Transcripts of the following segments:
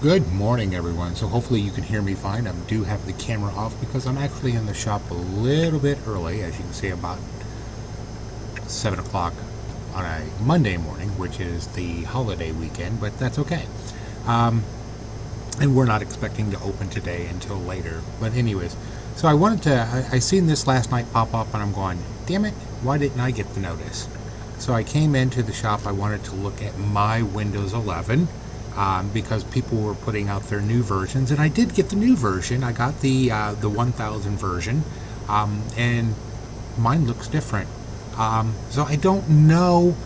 Good morning, everyone. So hopefully you can hear me fine. I do have the camera off because I'm actually in the shop a little bit early, as you can see, about 7 o'clock on a Monday morning, which is the holiday weekend, but that's okay. And we're not expecting to open today until later. But anyways, so I seen this last night pop up and I'm going, damn it, why didn't I get the notice? So I came into the shop. I wanted to look at my Windows 11 because people were putting out their new versions, and I did get the new version. I got the 1000 version, and mine looks different. So I don't know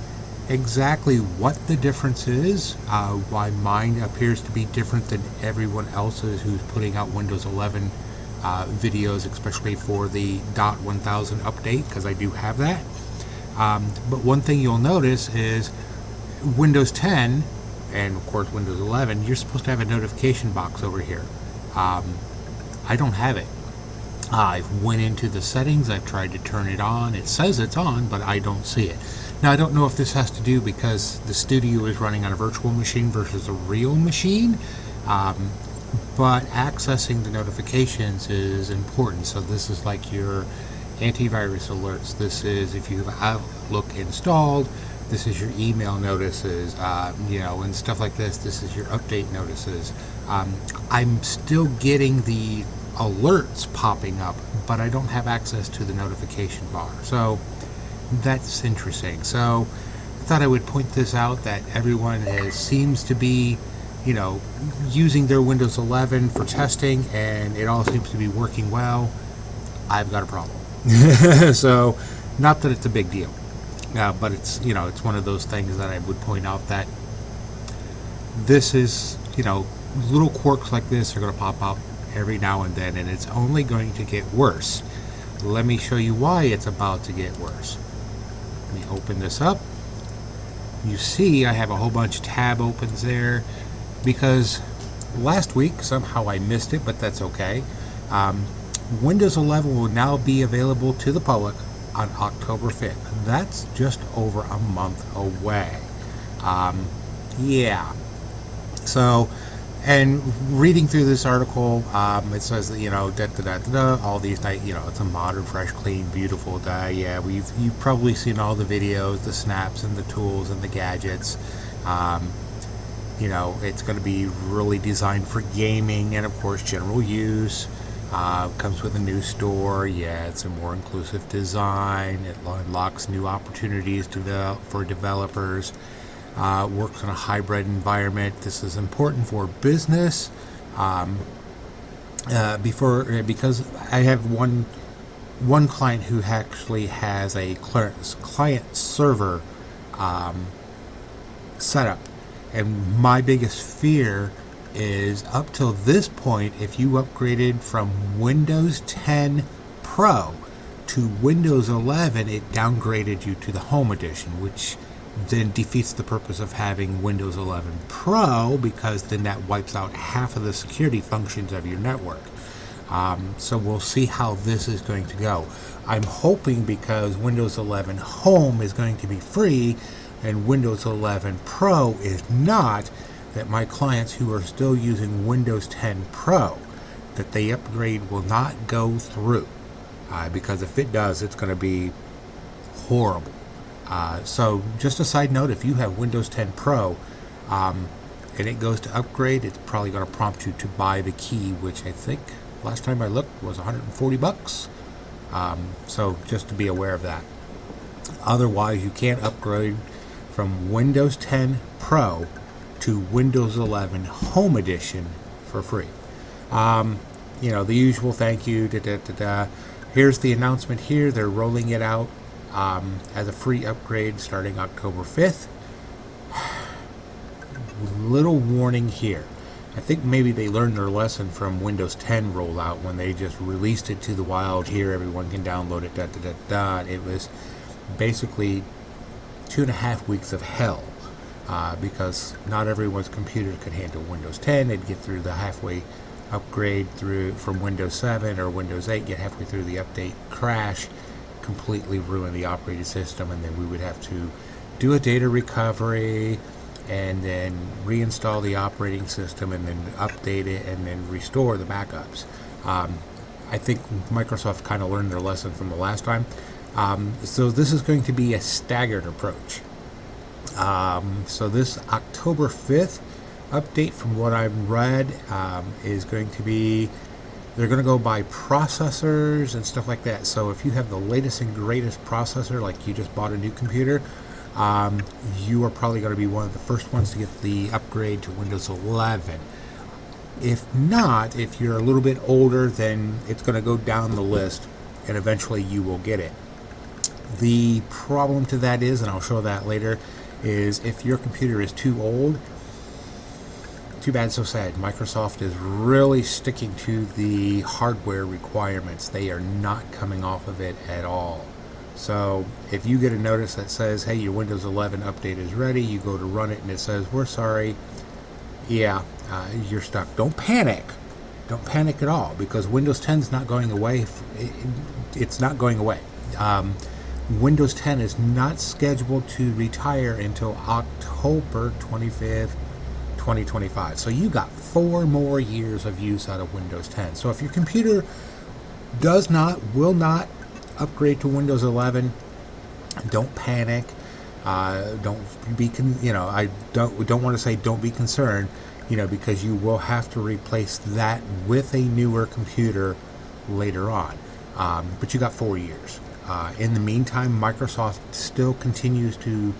exactly what the difference is, why mine appears to be different than everyone else's who's putting out Windows 11 videos, especially for the .1000 update, because I do have that. But one thing you'll notice is Windows 10 and of course Windows 11, you're supposed to have a notification box over here. I don't have it. I've went into the settings, I've tried to turn it on. It says it's on, but I don't see it. Now I don't know if this has to do because the studio is running on a virtual machine versus a real machine, but accessing the notifications is important. So this is like your antivirus alerts. This is if you have Outlook installed. This is your email notices, and stuff like this. This is your update notices. I'm still getting the alerts popping up, but I don't have access to the notification bar. So that's interesting. So I thought I would point this out, that everyone seems to be, using their Windows 11 for testing, and it all seems to be working well. I've got a problem. So, not that it's a big deal. But it's one of those things that I would point out that this is, little quirks like this are going to pop up every now and then, and it's only going to get worse. Let me show you why it's about to get worse. Let me open this up. You see I have a whole bunch of tab opens there because last week somehow I missed it, but that's okay. Windows 11 will now be available to the public on October 5th. That's just over a month away. Yeah. So, and reading through this article, it says that, all these, it's a modern, fresh, clean, beautiful day. Yeah, you've probably seen all the videos, the snaps and the tools and the gadgets. It's going to be really designed for gaming and, of course, general use. Comes with a new store. Yeah, it's a more inclusive design. It unlocks new opportunities for developers. Works in a hybrid environment. This is important for business. Because I have one client who actually has a client server setup, and my biggest fear is up till this point, if you upgraded from Windows 10 Pro to Windows 11, it downgraded you to the Home Edition, which then defeats the purpose of having Windows 11 Pro, because then that wipes out half of the security functions of your network. So we'll see how this is going to go. I'm hoping, because Windows 11 Home is going to be free and Windows 11 Pro is not, that my clients who are still using Windows 10 Pro, that the upgrade will not go through, because if it does, it's going to be horrible. So just a side note, if you have Windows 10 Pro and it goes to upgrade, it's probably going to prompt you to buy the key, which I think last time I looked was $140. So just to be aware of that. Otherwise, you can't upgrade from Windows 10 Pro to Windows 11 Home Edition for free. The usual thank you. Here's the announcement here. They're rolling it out as a free upgrade starting October 5th. Little warning here. I think maybe they learned their lesson from Windows 10 rollout when they just released it to the wild. Here, everyone can download it. It was basically 2.5 weeks of hell. Because not everyone's computer could handle Windows 10. They'd get through the halfway upgrade from Windows 7 or Windows 8, get halfway through the update, crash, completely ruin the operating system, and then we would have to do a data recovery, and then reinstall the operating system, and then update it, and then restore the backups. I think Microsoft kind of learned their lesson from the last time. So this is going to be a staggered approach. So this October 5th update, from what I've read, is going to be, they're going to go by processors and stuff like that. So if you have the latest and greatest processor, like you just bought a new computer, you are probably going to be one of the first ones to get the upgrade to Windows 11. If not, if you're a little bit older, then it's going to go down the list, and eventually you will get it. The problem to that is, and I'll show that later, is if your computer is too old, too bad, so sad. Microsoft is really sticking to the hardware requirements. They are not coming off of it at all. So if you get a notice that says, hey, your Windows 11 update is ready, you go to run it and it says, we're sorry, yeah, you're stuck. Don't panic. Don't panic at all, because Windows 10 is not going away. It's not going away. Windows 10 is not scheduled to retire until October 25th, 2025. So you got 4 more years of use out of Windows 10. So if your computer will not upgrade to Windows 11, don't panic. Don't be, I don't want to say don't be concerned, because you will have to replace that with a newer computer later on. But you got 4 years. In the meantime, Microsoft still continues to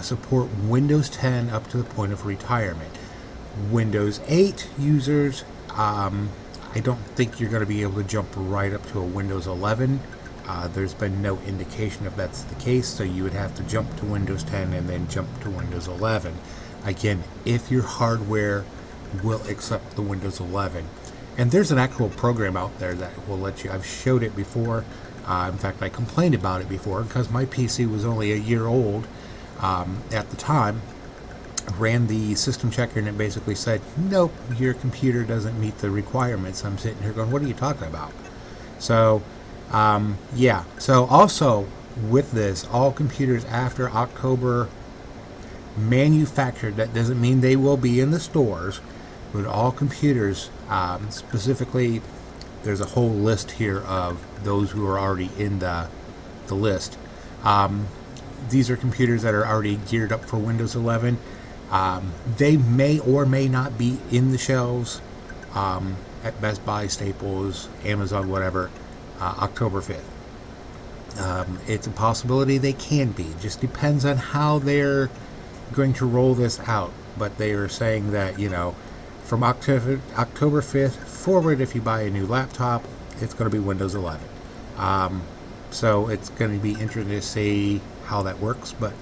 support Windows 10 up to the point of retirement. Windows 8 users, I don't think you're going to be able to jump right up to a Windows 11. There's been no indication if that's the case, so you would have to jump to Windows 10 and then jump to Windows 11. Again, if your hardware will accept the Windows 11. And there's an actual program out there that will let you, I've showed it before. In fact, I complained about it before because my PC was only a year old at the time. Ran the system checker and it basically said, nope, your computer doesn't meet the requirements. I'm sitting here going, what are you talking about? So, yeah. So also with this, all computers after October manufactured, that doesn't mean they will be in the stores, but all computers, specifically, there's a whole list here of those who are already in the list. These are computers that are already geared up for Windows 11. They may or may not be in the shelves at Best Buy, Staples, Amazon, whatever, October 5th. It's a possibility they can be. Just depends on how they're going to roll this out. But they are saying that, from October 5th forward, if you buy a new laptop, it's going to be Windows 11. So it's going to be interesting to see how that works, but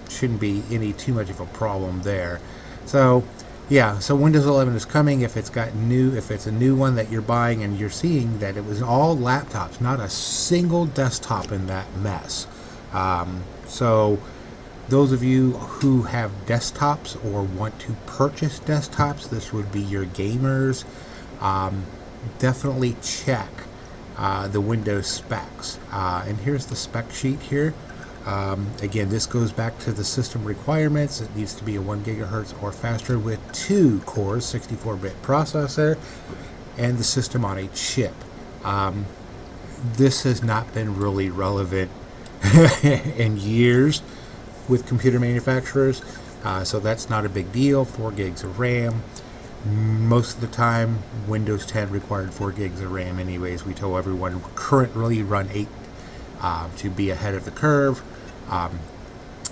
shouldn't be too much of a problem there. So yeah, so Windows 11 is coming. If it's a new one that you're buying, and you're seeing that it was all laptops, not a single desktop in that mess. So those of you who have desktops or want to purchase desktops, this would be your gamers. Definitely check the Windows specs. And here's the spec sheet here. Again, this goes back to the system requirements. It needs to be a 1 gigahertz or faster with 2 cores, 64-bit processor, and the system on a chip. This has not been really relevant in years with computer manufacturers, so that's not a big deal. 4 gigs of RAM. Most of the time, Windows 10 required 4 gigs of RAM anyways. We tell everyone currently run 8 to be ahead of the curve.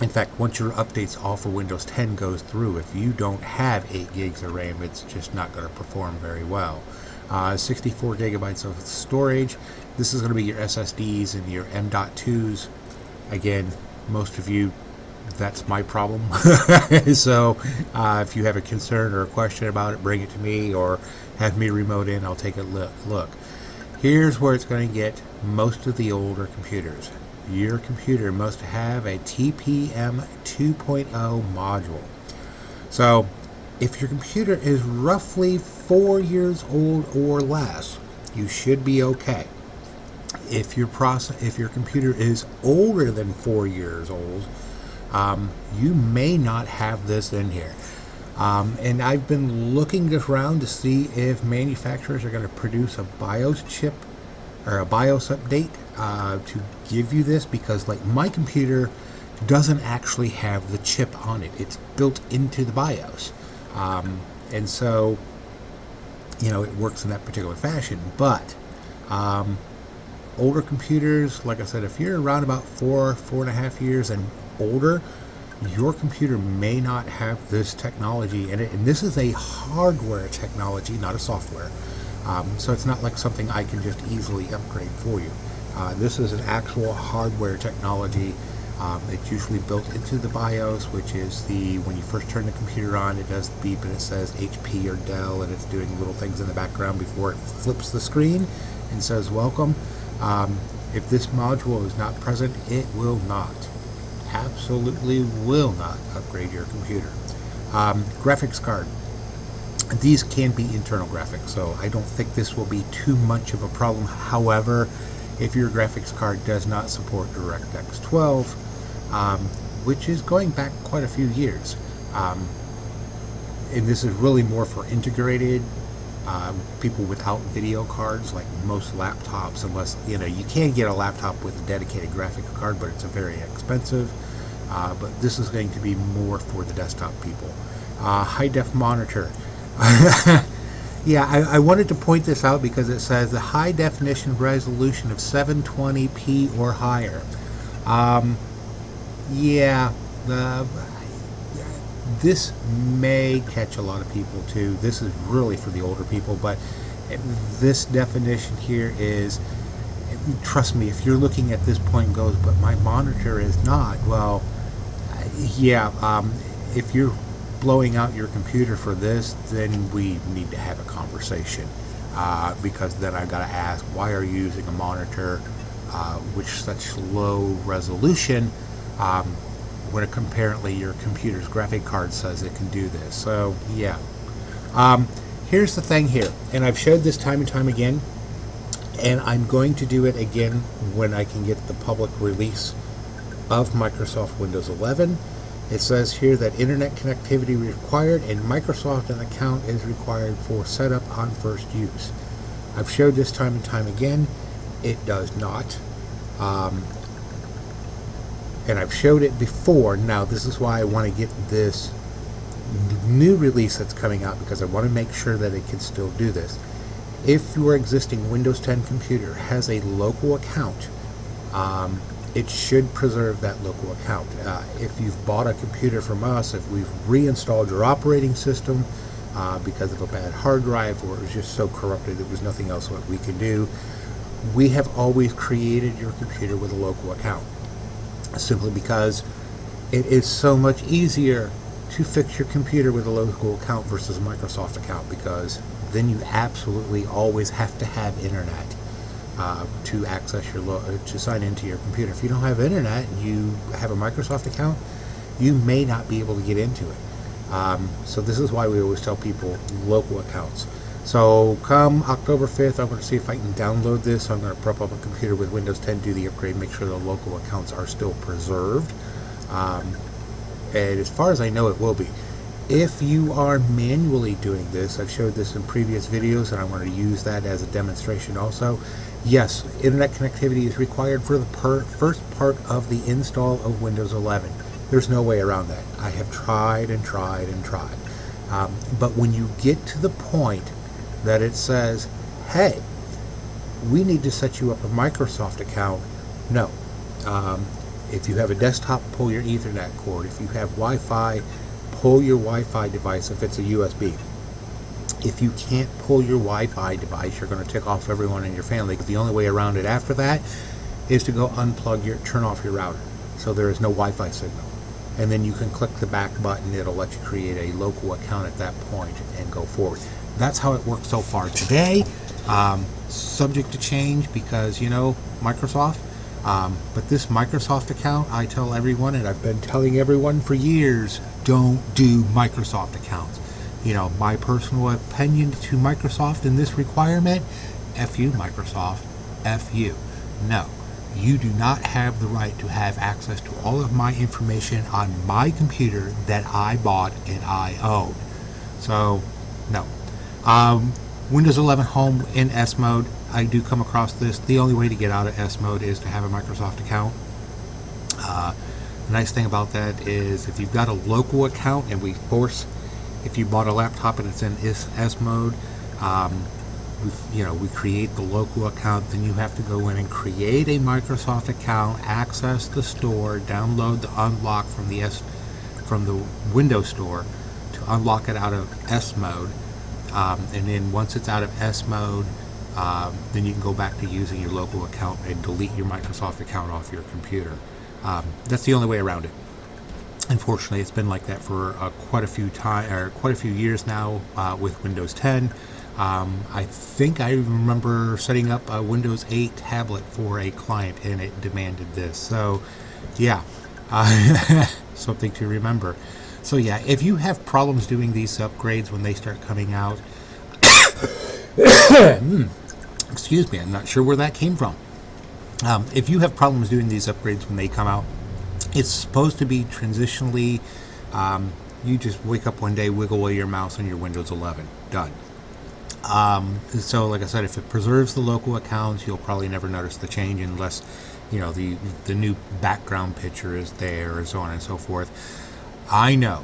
In fact, once your updates all for Windows 10 goes through, if you don't have 8 gigs of RAM, it's just not going to perform very well. 64 gigabytes of storage. This is going to be your SSDs and your M.2s. Again, most of you, that's my problem. So if you have a concern or a question about it, bring it to me or have me remote in. I'll take a look. Here's where it's going to get most of the older computers. Your computer must have a TPM 2.0 module. So if your computer is roughly 4 years old or less, you should be okay. If your computer is older than 4 years old, you may not have this in here. And I've been looking around to see if manufacturers are going to produce a BIOS chip or a BIOS update to give you this, because like my computer doesn't actually have the chip on it. It's built into the BIOS. And so, it works in that particular fashion. But older computers, like I said, if you're around about 4.5 years and older, your computer may not have this technology in it. And this is a hardware technology, not a software. So it's not like something I can just easily upgrade for you. This is an actual hardware technology. It's usually built into the BIOS, which is when you first turn the computer on, it does the beep and it says HP or Dell, and it's doing little things in the background before it flips the screen and says welcome. If this module is not present, it will not, absolutely will not upgrade your computer. Graphics card. These can be internal graphics, so I don't think this will be too much of a problem. However, if your graphics card does not support DirectX 12, which is going back quite a few years, and this is really more for integrated people without video cards, like most laptops, unless you can get a laptop with a dedicated graphics card, but it's very expensive. But this is going to be more for the desktop people. High def monitor. Yeah, I wanted to point this out because it says the high definition resolution of 720p or higher. This may catch a lot of people too. This is really for the older people, but this definition here is, trust me, if you're looking at this point and goes, but my monitor is not, well, if you're blowing out your computer for this, then we need to have a conversation, because then I've got to ask, why are you using a monitor with such low resolution when apparently your computer's graphic card says it can do this? So here's the thing here, and I've showed this time and time again, and I'm going to do it again when I can get the public release of Microsoft Windows 11. It says here that internet connectivity required and Microsoft an account is required for setup on first use. I've showed this time and time again. It does not. And I've showed it before. Now this is why I want to get this new release that's coming out, because I want to make sure that it can still do this. If your existing Windows 10 computer has a local account, it should preserve that local account. If you've bought a computer from us, if we've reinstalled your operating system because of a bad hard drive, or it was just so corrupted there was nothing else what we can do, we have always created your computer with a local account, simply because it is so much easier to fix your computer with a local account versus a Microsoft account, because then you absolutely always have to have internet to access to sign into your computer. If you don't have internet and you have a Microsoft account, you may not be able to get into it. So this is why we always tell people local accounts. So come October 5th, I'm going to see if I can download this. I'm going to prep up a computer with Windows 10, do the upgrade, make sure the local accounts are still preserved. And as far as I know, it will be. If you are manually doing this, I've showed this in previous videos, and I want to use that as a demonstration also. Yes, internet connectivity is required for the first part of the install of Windows 11. There's no way around that. I have tried and tried and tried. But when you get to the point that it says, hey, we need to set you up a Microsoft account, no. If you have a desktop, pull your Ethernet cord. If you have Wi-Fi, pull your Wi-Fi device if it's a USB. If you can't pull your Wi-Fi device, you're going to tick off everyone in your family, because the only way around it after that is to go turn off your router, so there is no Wi-Fi signal. And then you can click the back button. It'll let you create a local account at that point and go forward. That's how it works so far today. Subject to change because, Microsoft. But this Microsoft account, I tell everyone, and I've been telling everyone for years, don't do Microsoft accounts. My personal opinion to Microsoft in this requirement, F you, Microsoft, F you. No. you do not have the right to have access to all of my information on my computer that I bought and I own. So, no. Windows 11 Home in S mode, I do come across this. The only way to get out of S mode is to have a Microsoft account. The nice thing about that is if you've got a local account, and if you bought a laptop and it's in S mode, we create the local account, then you have to go in and create a Microsoft account, access the store, download the unlock from the Windows Store to unlock it out of S mode, and then once it's out of S mode, then you can go back to using your local account and delete your Microsoft account off your computer. That's the only way around it. Unfortunately, it's been like that for quite a few years now with Windows 10. I think I remember setting up a Windows 8 tablet for a client, and it demanded this. So, yeah, something to remember. So, yeah, if you have problems doing these upgrades when they start coming out, excuse me, I'm not sure where that came from. If you have problems doing these upgrades when they come out, it's supposed to be transitionally. You just wake up one day, wiggle away your mouse on your Windows 11. Done. So, like I said, if it preserves the local accounts, you'll probably never notice the change unless, the new background picture is there, or so on and so forth. I know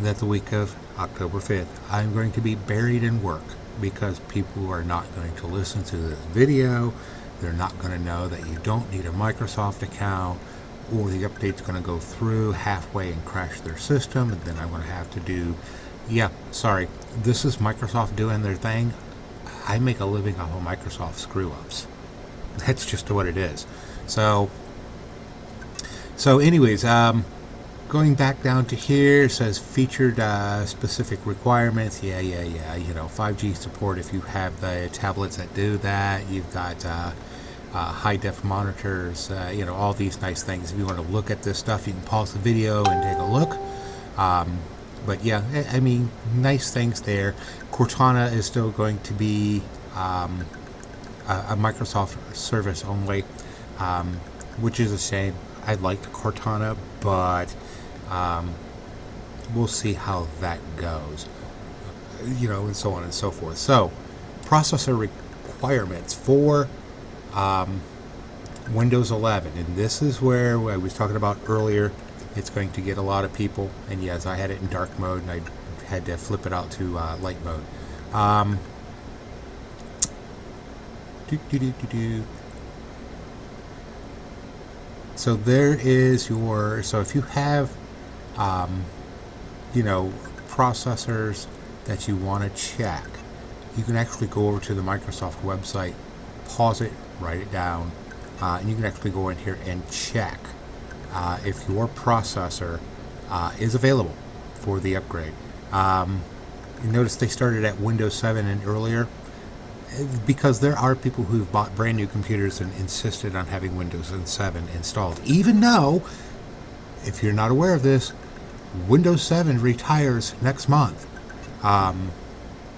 that the week of October 5th, I'm going to be buried in work because people are not going to listen to this video. They're not going to know that you don't need a Microsoft account, or the update's going to go through halfway and crash their system, and then I'm going to have to do, this is Microsoft doing their thing. I make a living off of Microsoft screw-ups. That's just what it is. So anyways, going back down to here, it says featured specific requirements. 5G support if you have the tablets that do that. You've got high-def monitors, all these nice things. If you want to look at this stuff, you can pause the video and take a look. But yeah, I mean, nice things there. Cortana is still going to be a Microsoft service only, which is a shame. I liked Cortana, but we'll see how that goes, and so on and so forth. So, processor requirements for Windows 11, and this is where I was talking about earlier. It's going to get a lot of people, and yes, I had it in dark mode, and I had to flip it out to light mode. So there is so if you have, processors that you want to check, you can actually go over to the Microsoft website, pause it, write it down, and you can actually go in here and check if your processor is available for the upgrade. You notice they started at Windows 7 and earlier, because there are people who've bought brand new computers and insisted on having Windows 7 installed, even though, if you're not aware of this, Windows 7 retires next month.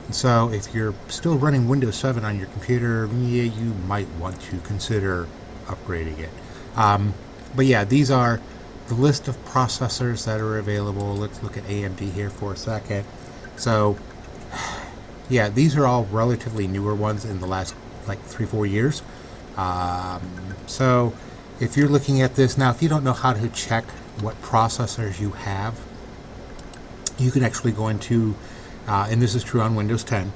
So if you're still running Windows 7 on your computer, you might want to consider upgrading it. But yeah, these are the list of processors that are available. Let's look at AMD here for a second. So yeah, these are all relatively newer ones in the last 3-4 years. So if you're looking at this now, if you don't know how to check what processors you have, you can actually go into, and this is true on Windows 10,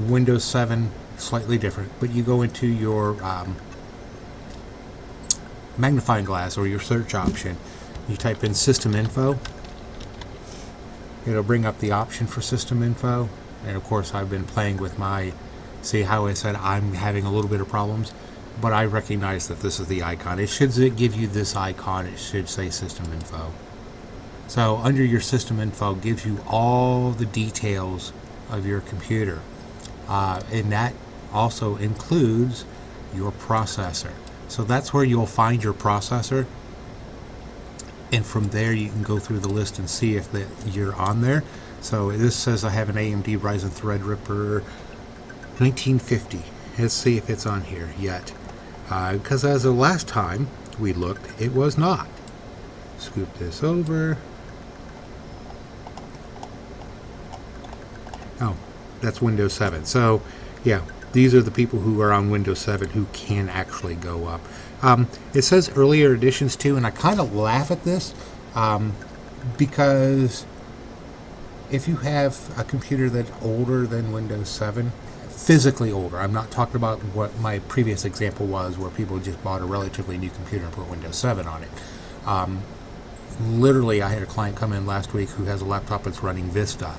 Windows 7, slightly different, but you go into your magnifying glass or your search option, you type in system info, it'll bring up the option for system info, and of course I've been playing with see how I said I'm having a little bit of problems, but I recognize that this is the icon. It should give you this icon, it should say system info. So under your system info gives you all the details of your computer, and that also includes your processor. So that's where you'll find your processor, and from there you can go through the list and see if you're on there. So this says I have an AMD Ryzen Threadripper 1950. Let's see if it's on here yet. because as the last time we looked, it was not. Scoop this over. Oh, that's Windows 7. So, yeah, these are the people who are on Windows 7 who can actually go up. It says earlier editions too, and I kind of laugh at this because if you have a computer that's older than Windows 7, physically older, I'm not talking about what my previous example was where people just bought a relatively new computer and put Windows 7 on it. Literally, I had a client come in last week who has a laptop that's running Vista.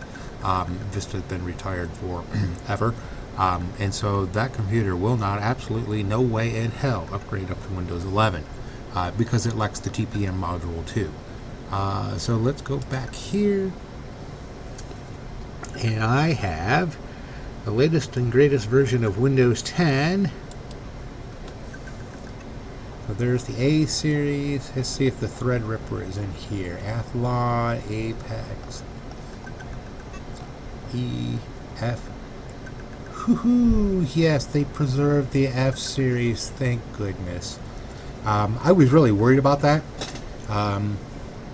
Vista's been retired forever. And so that computer will not, absolutely no way in hell, upgrade up to Windows 11 because it lacks the TPM module too. So let's go back here. And I have the latest and greatest version of Windows 10. So there's the A series. Let's see if the Threadripper is in here. Athlon, Apex, E, F. Woohoo! Yes, they preserved the F series. Thank goodness. I was really worried about that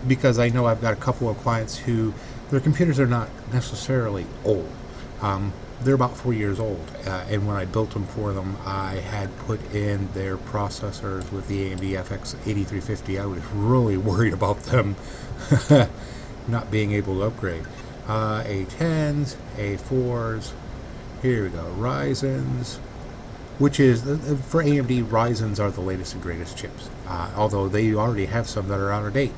because I know I've got a couple of clients who their computers are not necessarily old. They're about 4 years old, and when I built them for them, I had put in their processors with the AMD FX 8350. I was really worried about them not being able to upgrade. A10s, A4s, here we go, Ryzen's, which is, for AMD, Ryzen's are the latest and greatest chips, although they already have some that are out of date.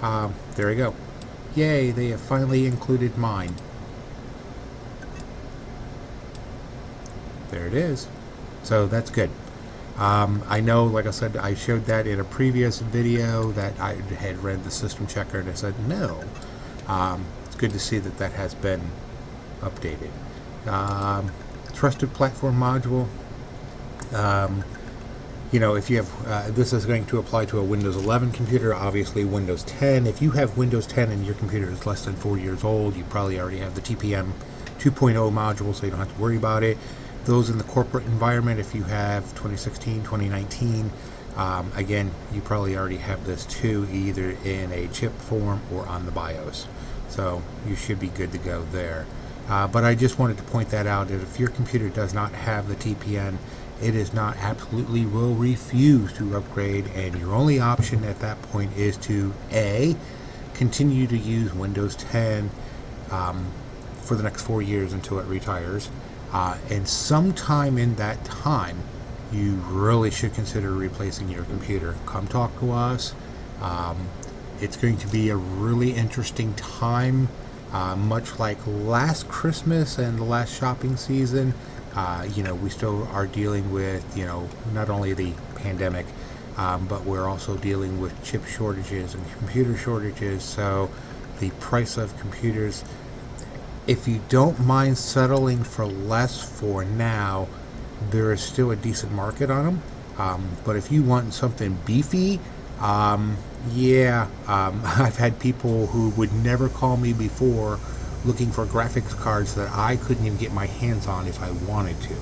There we go. Yay, they have finally included mine. There it is. So that's good. I know, like I said, I showed that in a previous video that I had read the system checker and I said no. It's good to see that that has been updated. Trusted platform module. You know, if you have, this is going to apply to a Windows 11 computer, obviously Windows 10. If you have Windows 10 and your computer is less than 4 years old, you probably already have the TPM 2.0 module, so you don't have to worry about it. Those in the corporate environment, if you have 2016, 2019, again, you probably already have this too, either in a chip form or on the BIOS. So you should be good to go there. But I just wanted to point that out, that if your computer does not have the TPM, it is not, absolutely will refuse to upgrade, and your only option at that point is to A, continue to use Windows 10 for the next 4 years until it retires. And sometime in that time, you really should consider replacing your computer. Come talk to us. It's going to be a really interesting time, much like last Christmas and the last shopping season. You know, we still are dealing with, you know, not only the pandemic, but we're also dealing with chip shortages and computer shortages. So the price of computers, if you don't mind settling for less for now, there is still a decent market on them. But if you want something beefy, yeah, I've had people who would never call me before looking for graphics cards that I couldn't even get my hands on if I wanted to.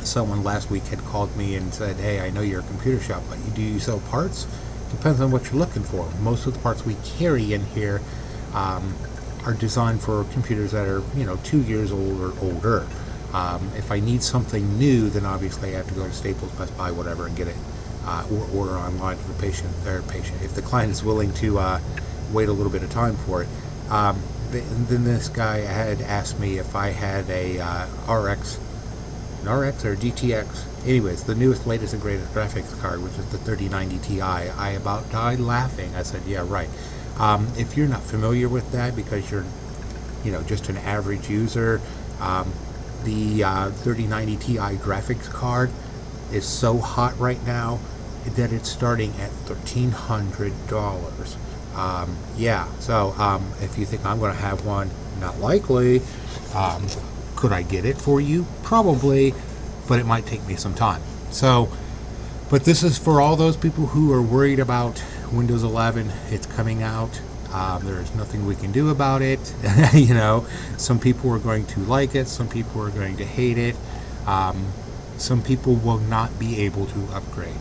Someone last week had called me and said, hey, I know you're a computer shop, but do you sell parts? Depends on what you're looking for. Most of the parts we carry in here are designed for computers that are, you know, 2 years old or older. If I need something new, then obviously I have to go to Staples, Best Buy, whatever, and get it, or order online for the patient. If the client is willing to wait a little bit of time for it. Then this guy had asked me if I had a RX or GTX. Anyways, the newest, latest, and greatest graphics card, which is the 3090 Ti. I about died laughing. I said, yeah, right. If you're not familiar with that because you're, you know, just an average user, the 3090 Ti graphics card is so hot right now that it's starting at $1,300. Yeah, so if you think I'm going to have one, not likely. Could I get it for you? Probably, but it might take me some time. So, but this is for all those people who are worried about Windows 11. It's coming out. There's nothing we can do about it. You know, some people are going to like it. Some people are going to hate it. Some people will not be able to upgrade.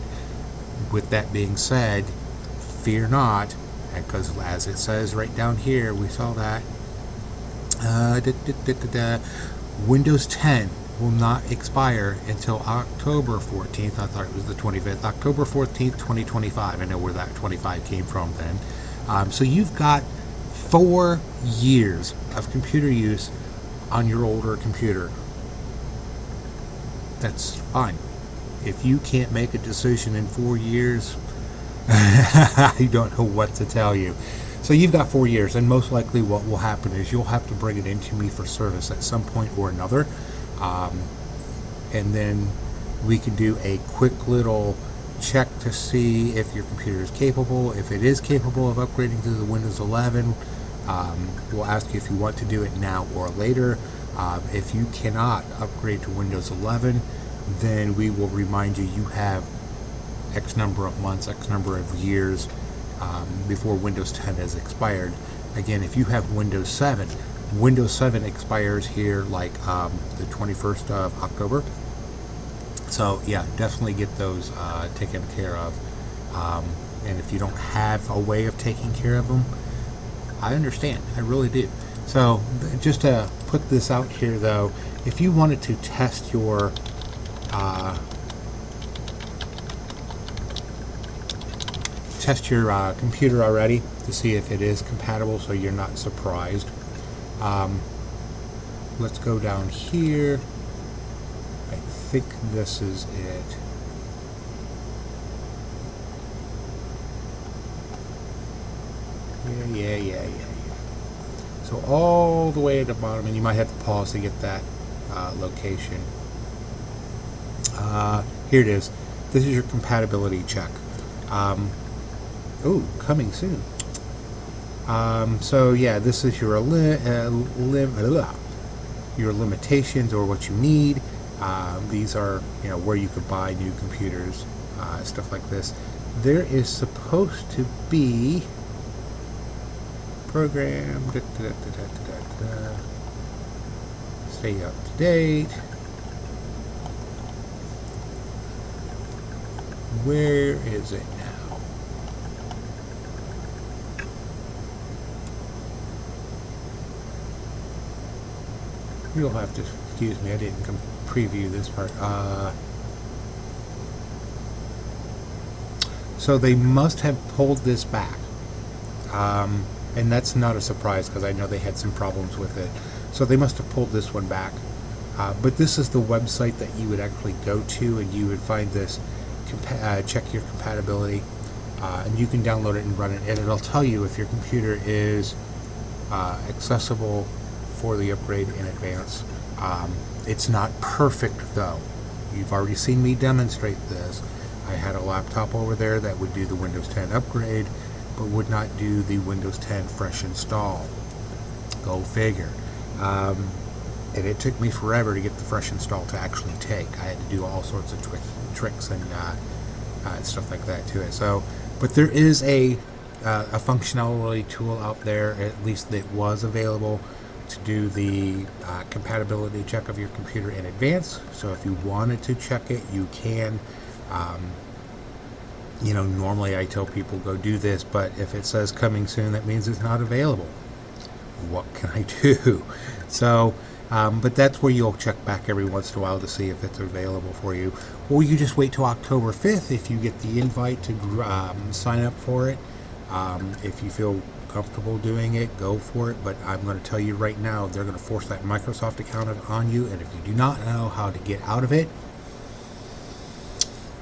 With that being said, fear not, because as it says right down here, we saw that Windows 10 will not expire until October 14th. I thought it was the 25th. October 14th, 2025. I know where that 25 came from then. So you've got 4 years of computer use on your older computer. That's fine. If you can't make a decision in 4 years, I don't know what to tell you. So you've got 4 years, and most likely what will happen is you'll have to bring it into me for service at some point or another. And then we can do a quick little check to see if your computer is capable. If it is capable of upgrading to the Windows 11, we'll ask you if you want to do it now or later. If you cannot upgrade to Windows 11, then we will remind you you have X number of months, X number of years before Windows 10 has expired. Again, if you have Windows 7, Windows 7 expires here like the 21st of October. So yeah, definitely get those taken care of. And if you don't have a way of taking care of them, I understand. I really do. So just to put this out here though, if you wanted to test your computer already to see if it is compatible so you're not surprised, let's go down here. I think this is it. Yeah. So all the way at the bottom, and you might have to pause to get that location. Here it is. This is your compatibility check. Coming soon. So yeah, this is your your limitations or what you need. These are where you could buy new computers, stuff like this. There is supposed to be program. Stay up to date. Where is it now? You'll have to excuse me, I didn't preview this part. So they must have pulled this back. And that's not a surprise because I know they had some problems with it. So they must have pulled this one back. But this is the website that you would actually go to, and you would find this, check your compatibility, and you can download it and run it, and it'll tell you if your computer is accessible for the upgrade in advance. It's not perfect though. You've already seen me demonstrate this. I had a laptop over there that would do the Windows 10 upgrade, but would not do the Windows 10 fresh install. Go figure. And it took me forever to get the fresh install to actually take. I had to do all sorts of tricks and stuff like that to it. So, but there is a functionality tool out there, at least that was available, to do the compatibility check of your computer in advance. So if you wanted to check it, you can. Normally I tell people go do this, but if it says coming soon, that means it's not available. What can I do? So, but that's where you'll check back every once in a while to see if it's available for you. Or you just wait till October 5th if you get the invite to sign up for it. If you feel comfortable doing it, go for it. But I'm going to tell you right now, they're going to force that Microsoft account on you. And if you do not know how to get out of it,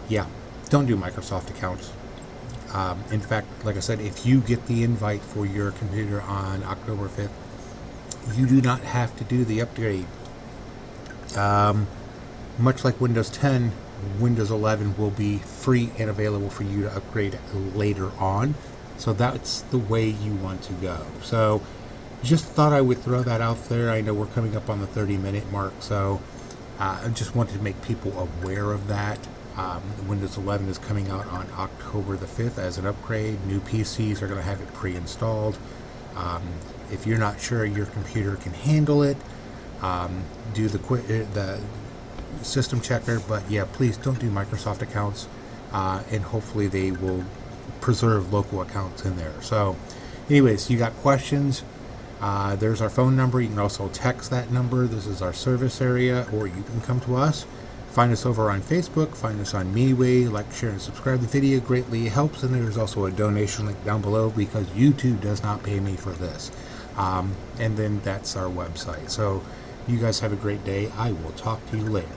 yeah, don't do Microsoft accounts. In fact, like I said, if you get the invite for your computer on October 5th, you do not have to do the upgrade. Much like Windows 10, Windows 11 will be free and available for you to upgrade later on. So that's the way you want to go. So just thought I would throw that out there. I know we're coming up on the 30-minute mark, so I just wanted to make people aware of that. Windows 11 is coming out on October the 5th as an upgrade. New PCs are going to have it pre-installed. If you're not sure your computer can handle it, do the system checker, but yeah, please don't do Microsoft accounts, and hopefully they will preserve local accounts in there. So anyways, you got questions, there's our phone number. You can also text that number. This is our service area, or you can come to us. Find us over on Facebook. Find us on MeWe. Like, share, and subscribe. The video greatly helps, and there's also a donation link down below because YouTube does not pay me for this. And then that's our website. So you guys have a great day. I will talk to you later.